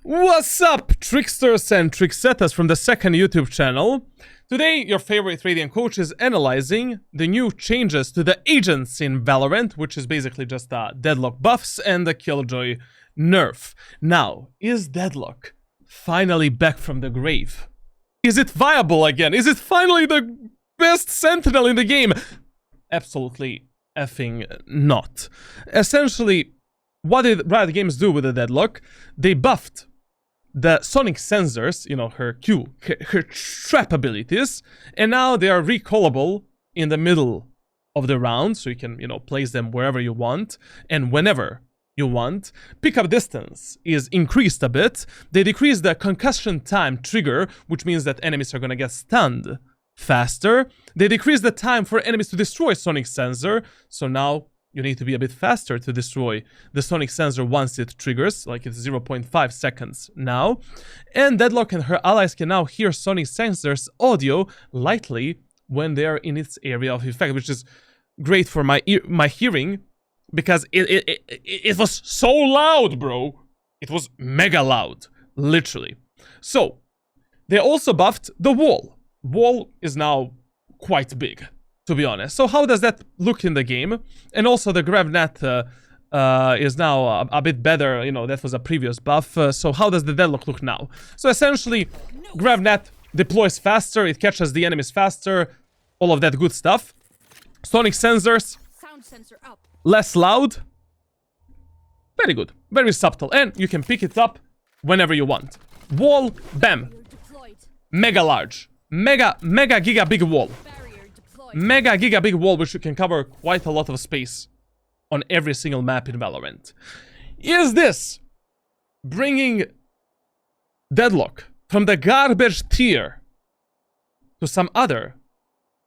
What's up, tricksters and tricksetters from the second YouTube channel? Today, your favorite Radiant coach is analyzing the new changes to the agents in Valorant, which is basically just deadlock buffs and the Killjoy nerf. Now, is deadlock finally back from the grave? Is it viable again? Is it finally the best sentinel in the game? Absolutely effing not. Essentially, what did Riot Games do with the deadlock? They buffed the sonic sensors, you know, her trap abilities, and now they are recallable in the middle of the round, so you can, you know, place them wherever you want and whenever you want. Pickup distance is increased a bit. They decreased the concussion time trigger, which means that enemies are gonna get stunned faster. They decreased the time for enemies to destroy sonic sensor, so now you need to be a bit faster to destroy the sonic sensor once it triggers, like it's 0.5 seconds now. And Deadlock and her allies can now hear sonic sensor's audio lightly when they are in its area of effect, which is great for my hearing, because it was so loud, bro. It was mega loud, literally. So, they also buffed the wall. Wall is now quite big, to be honest. So how does that look in the game? And also the GravNet is now a bit better. You know, that was a previous buff. So how does the deadlock look now? So essentially, GravNet deploys faster, it catches the enemies faster, all of that good stuff. Sonic sensors, sound sensor up. Less loud. Very good, very subtle, and you can pick it up whenever you want. Wall, bam, mega large, mega giga big wall. Mega giga big wall, which you can cover quite a lot of space on every single map in Valorant. Is this bringing deadlock from the garbage tier to some other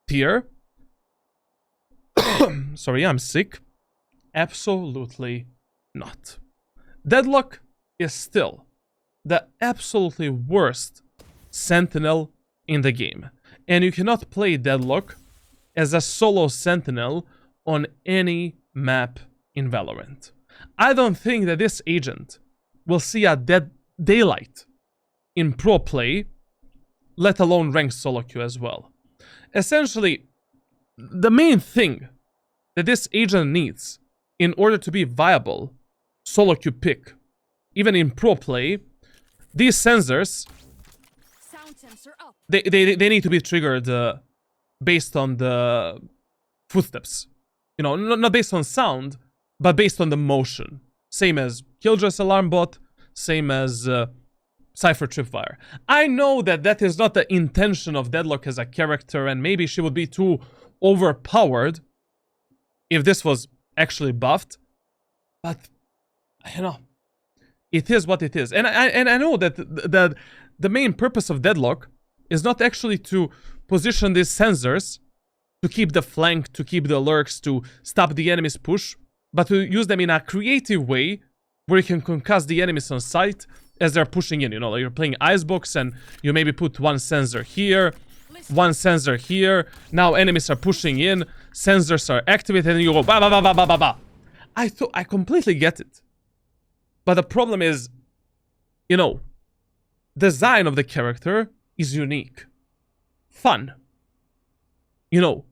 tier? Sorry, I'm sick. Absolutely not. Deadlock is still the absolutely worst sentinel in the game, and you cannot play deadlock as a solo sentinel on any map in Valorant. I don't think that this agent will see a dead daylight in pro play, let alone ranked solo queue as well. Essentially, the main thing that this agent needs in order to be viable solo queue pick, even in pro play, these sensors, Sound sensor up. they need to be triggered based on the footsteps. You know, not based on sound, but based on the motion. Same as Killjoy's alarm bot, same as Cypher Tripwire. I know that that is not the intention of Deadlock as a character, and maybe she would be too overpowered if this was actually buffed, but, you know, it is what it is. And I know that the main purpose of Deadlock is not actually to position these sensors to keep the flank, to keep the lurks, to stop the enemy's push, but to use them in a creative way where you can concuss the enemies on sight as they're pushing in. You know, like you're playing Icebox and you maybe put one sensor here, one sensor here. Now enemies are pushing in, sensors are activated, and you go ba ba ba ba ba ba ba. I completely get it. But the problem is, you know, design of the character is unique. Fun, you know,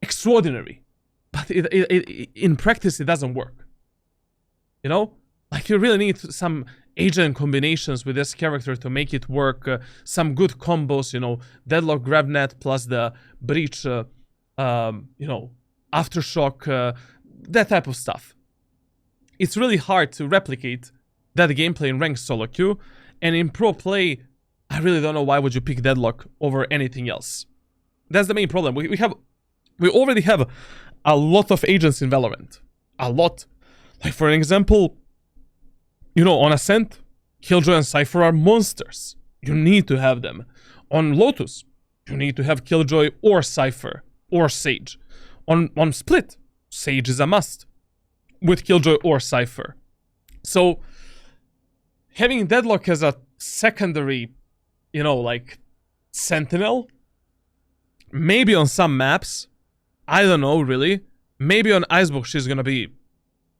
extraordinary, but in practice it doesn't work. You know, like you really need some agent combinations with this character to make it work. Some good combos, you know, Deadlock GravNet plus the Breach, you know, Aftershock, that type of stuff. It's really hard to replicate that gameplay in ranked solo queue, and in pro play, I really don't know why would you pick Deadlock over anything else. That's the main problem. We already have a lot of agents in Valorant. A lot. Like for an example, you know, on Ascent, Killjoy and Cypher are monsters. You need to have them. On Lotus, you need to have Killjoy or Cypher or Sage. On Split, Sage is a must with Killjoy or Cypher. So having Deadlock as a secondary, you know, like sentinel, maybe on some maps, I don't know really. Maybe on Icebox she's gonna be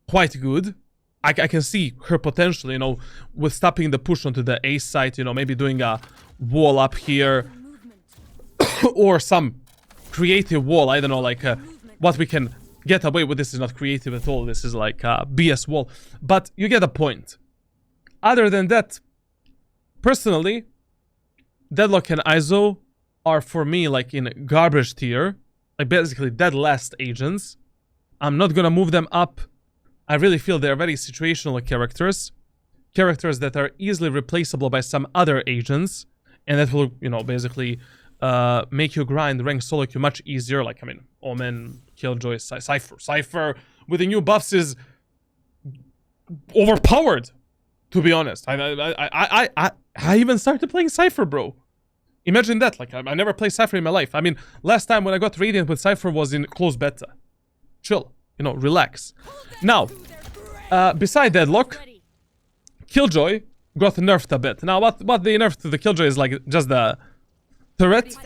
quite good, I can see her potential, you know, with stopping the push onto the A side, you know, maybe doing a wall up here or some creative wall. I don't know, like what we can get away with. This is not creative at all. This is like a BS wall. But you get a point. Other than that, personally, Deadlock and ISO are for me like in garbage tier. Like basically dead last agents. I'm not gonna move them up. I really feel they're very situational characters. Characters that are easily replaceable by some other agents. And that will, you know, basically make you grind rank solo queue much easier. Like, I mean, Omen, Killjoy, Cypher. Cypher with the new buffs is overpowered, to be honest. I even started playing Cypher, bro. Imagine that. Like, I never played Cypher in my life. I mean, last time when I got Radiant with Cypher was in closed beta. Chill. You know, relax. Now, beside Deadlock, Killjoy got nerfed a bit. Now, what they nerfed to the Killjoy is like just the turret.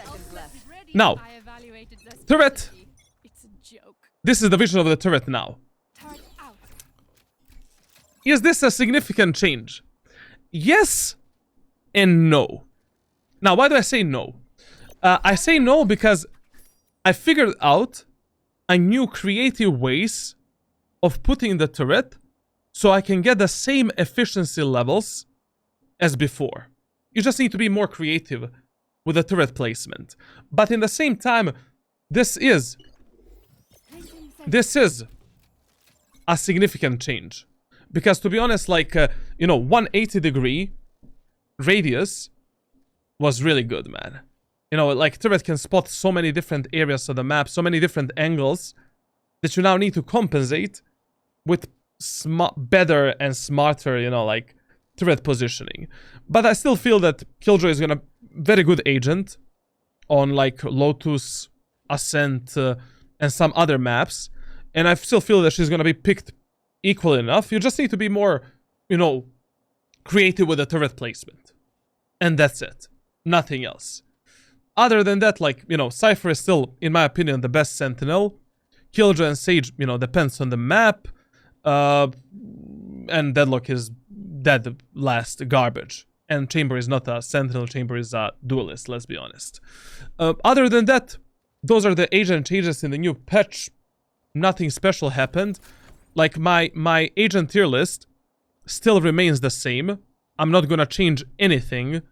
Now, turret. This is the vision of the turret now. Is this a significant change? Yes and no. Now, why do I say no? I say no because I figured out a new creative ways of putting the turret so I can get the same efficiency levels as before. You just need to be more creative with the turret placement. But in the same time, this is a significant change. Because to be honest, like, you know, 180-degree radius was really good, man. You know, like, turret can spot so many different areas of the map, so many different angles, that you now need to compensate with better and smarter, you know, like, turret positioning. But I still feel that Killjoy is gonna very good agent on, like, Lotus, Ascent, and some other maps. And I still feel that she's gonna be picked equally enough. You just need to be more, you know, creative with the turret placement. And that's it. Nothing else. Other than that, like, you know, Cypher is still, in my opinion, the best Sentinel. Killjoy and Sage, you know, depends on the map. And Deadlock is dead last garbage. And Chamber is not a Sentinel, Chamber is a duelist, let's be honest. Other than that, those are the agent changes in the new patch. Nothing special happened. Like, my agent tier list still remains the same. I'm not gonna change anything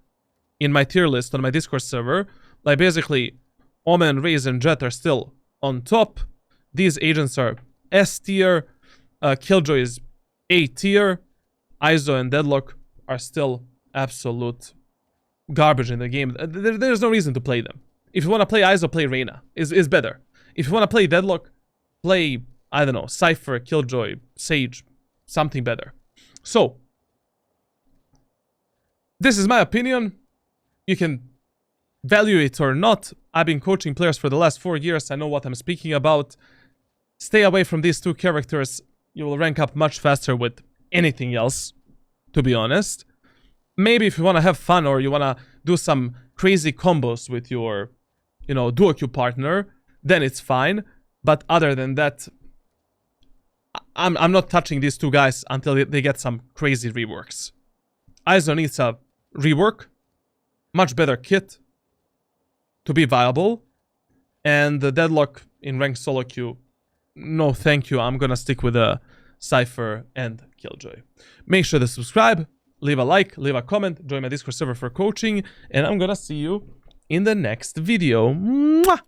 in my tier list on my Discord server. Like, basically, Omen, Raze, and Jet are still on top. These agents are S tier. Killjoy is A tier. ISO and Deadlock are still absolute garbage in the game. There's no reason to play them. If you want to play ISO, play Reyna. Is better. If you want to play Deadlock, play, I don't know, Cypher, Killjoy, Sage, something better. So, this is my opinion. You can value it or not. I've been coaching players for the last 4 years. I know what I'm speaking about. Stay away from these two characters. You will rank up much faster with anything else, to be honest. Maybe if you want to have fun or you want to do some crazy combos with your, you know, duo queue partner, then it's fine. But other than that, I'm not touching these two guys until they get some crazy reworks. ISO needs a rework, much better kit to be viable, and the Deadlock in ranked solo queue, no thank you. I'm gonna stick with Cypher and Killjoy. Make sure to subscribe, leave a like, leave a comment, join my Discord server for coaching, and I'm gonna see you in the next video. Mwah!